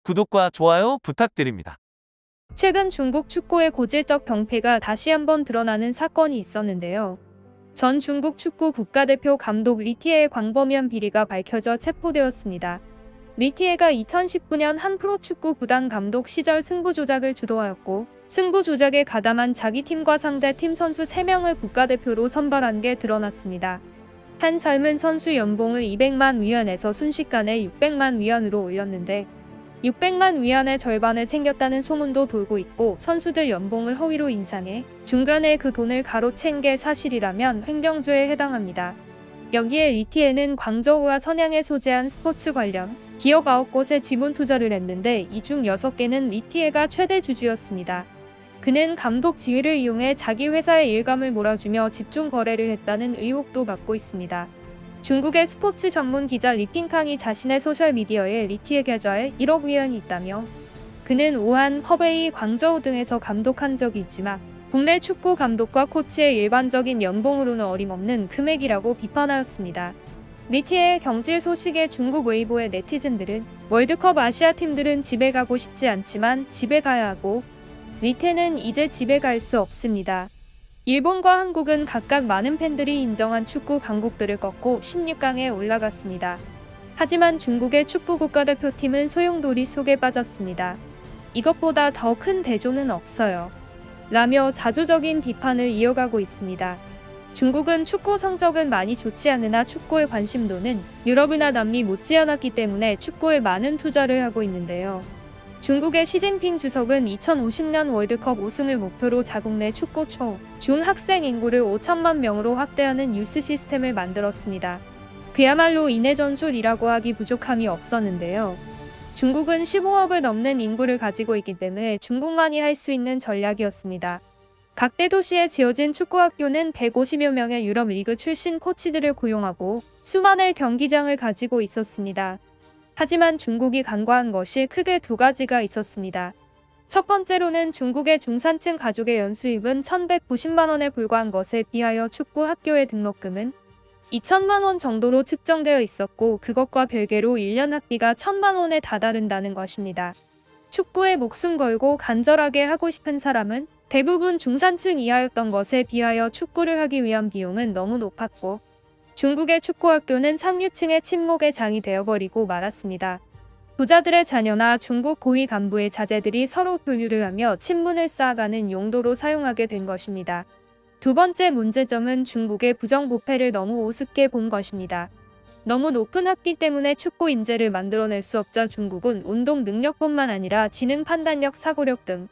구독과 좋아요 부탁드립니다. 최근 중국 축구의 고질적 병폐가 다시 한번 드러나는 사건이 있었는데요. 전 중국 축구 국가대표 감독 리티에의 광범위한 비리가 밝혀져 체포되었습니다. 리티에가 2019년 한 프로축구 구단 감독 시절 승부 조작을 주도하였고, 승부 조작에 가담한 자기 팀과 상대팀 선수 3명을 국가대표로 선발한 게 드러났습니다. 한 젊은 선수 연봉을 200만 위안에서 순식간에 600만 위안으로 올렸는데, 600만 위안의 절반을 챙겼다는 소문도 돌고 있고, 선수들 연봉을 허위로 인상해 중간에 그 돈을 가로챈 게 사실이라면 횡령죄에 해당합니다. 여기에 리티에는 광저우와 선양에 소재한 스포츠 관련 기업 9곳에 지분 투자를 했는데, 이 중 6개는 리티에가 최대 주주였습니다. 그는 감독 지위를 이용해 자기 회사의 일감을 몰아주며 집중 거래를 했다는 의혹도 받고 있습니다. 중국의 스포츠 전문 기자 리핑캉이 자신의 소셜미디어에 리티에 계좌에 1억 위안이 있다며, 그는 우한, 허베이, 광저우 등에서 감독한 적이 있지만 국내 축구 감독과 코치의 일반적인 연봉으로는 어림없는 금액이라고 비판하였습니다. 리티에의 경질 소식에 중국 웨이보의 네티즌들은 월드컵 아시아 팀들은 집에 가고 싶지 않지만 집에 가야 하고, 리티에는 이제 집에 갈 수 없습니다. 일본과 한국은 각각 많은 팬들이 인정한 축구 강국들을 꺾고 16강에 올라갔습니다. 하지만 중국의 축구 국가대표팀은 소용돌이 속에 빠졌습니다. 이것보다 더 큰 대조는 없어요. 라며 자조적인 비판을 이어가고 있습니다. 중국은 축구 성적은 많이 좋지 않으나 축구의 관심도는 유럽이나 남미 못지않았기 때문에 축구에 많은 투자를 하고 있는데요. 중국의 시진핑 주석은 2050년 월드컵 우승을 목표로 자국 내 축구 중학생 인구를 5천만 명으로 확대하는 유스 시스템을 만들었습니다. 그야말로 인해 전술이라고 하기 부족함이 없었는데요. 중국은 15억을 넘는 인구를 가지고 있기 때문에 중국만이 할 수 있는 전략이었습니다. 각 대도시에 지어진 축구학교는 150여 명의 유럽 리그 출신 코치들을 고용하고 수만의 경기장을 가지고 있었습니다. 하지만 중국이 간과한 것이 크게 2가지가 있었습니다. 첫 번째로는 중국의 중산층 가족의 연수입은 1,190만 원에 불과한 것에 비하여 축구 학교의 등록금은 2천만 원 정도로 측정되어 있었고, 그것과 별개로 1년 학비가 1,000만 원에 다다른다는 것입니다. 축구에 목숨 걸고 간절하게 하고 싶은 사람은 대부분 중산층 이하였던 것에 비하여 축구를 하기 위한 비용은 너무 높았고, 중국의 축구학교는 상류층의 침묵의 장이 되어버리고 말았습니다. 부자들의 자녀나 중국 고위 간부의 자제들이 서로 교류를 하며 친분을 쌓아가는 용도로 사용하게 된 것입니다. 두 번째 문제점은 중국의 부정부패를 너무 우습게 본 것입니다. 너무 높은 학비 때문에 축구 인재를 만들어낼 수 없자 중국은 운동 능력뿐만 아니라 지능 판단력, 사고력 등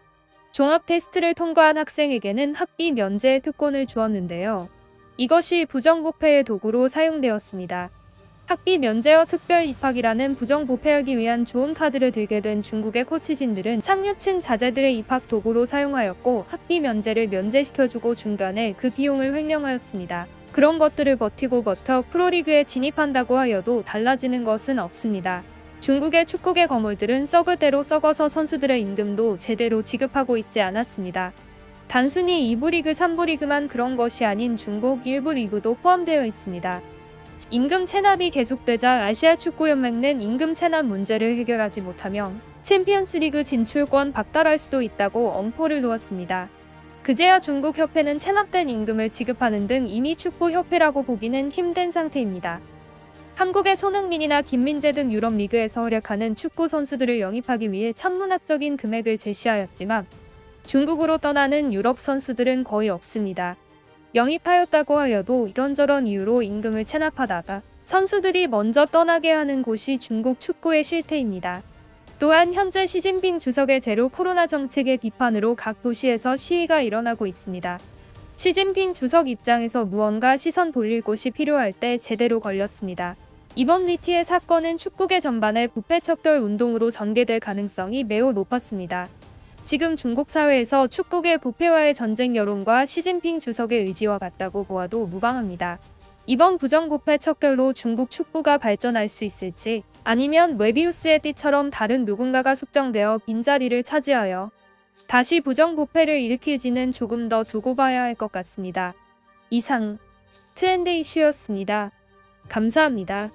종합 테스트를 통과한 학생에게는 학비 면제의 특권을 주었는데요. 이것이 부정부패의 도구로 사용되었습니다. 학비 면제와 특별 입학이라는 부정부패하기 위한 좋은 카드를 들게 된 중국의 코치진들은 상류층 자제들의 입학 도구로 사용하였고, 학비 면제를 면제시켜주고 중간에 그 비용을 횡령하였습니다. 그런 것들을 버티고 버텨 프로리그에 진입한다고 하여도 달라지는 것은 없습니다. 중국의 축구계 거물들은 썩을 대로 썩어서 선수들의 임금도 제대로 지급하고 있지 않았습니다. 단순히 2부 리그, 3부 리그만 그런 것이 아닌 중국 1부 리그도 포함되어 있습니다. 임금 체납이 계속되자 아시아 축구연맹은 임금 체납 문제를 해결하지 못하면 챔피언스리그 진출권 박탈할 수도 있다고 엄포를 놓았습니다. 그제야 중국 협회는 체납된 임금을 지급하는 등 이미 축구협회라고 보기는 힘든 상태입니다. 한국의 손흥민이나 김민재 등 유럽 리그에서 활약하는 축구 선수들을 영입하기 위해 천문학적인 금액을 제시하였지만 중국으로 떠나는 유럽 선수들은 거의 없습니다. 영입하였다고 하여도 이런저런 이유로 임금을 체납하다가 선수들이 먼저 떠나게 하는 곳이 중국 축구의 실태입니다. 또한 현재 시진핑 주석의 제로 코로나 정책의 비판으로 각 도시에서 시위가 일어나고 있습니다. 시진핑 주석 입장에서 무언가 시선 돌릴 곳이 필요할 때 제대로 걸렸습니다. 이번 리티의 사건은 축구계 전반의 부패 척결 운동으로 전개될 가능성이 매우 높았습니다. 지금 중국 사회에서 축구계 부패와의 전쟁 여론과 시진핑 주석의 의지와 같다고 보아도 무방합니다. 이번 부정부패 척결로 중국 축구가 발전할 수 있을지, 아니면 웨비우스의 띠처럼 다른 누군가가 숙정되어 빈자리를 차지하여 다시 부정부패를 일으킬지는 조금 더 두고 봐야 할 것 같습니다. 이상 트렌드 이슈였습니다. 감사합니다.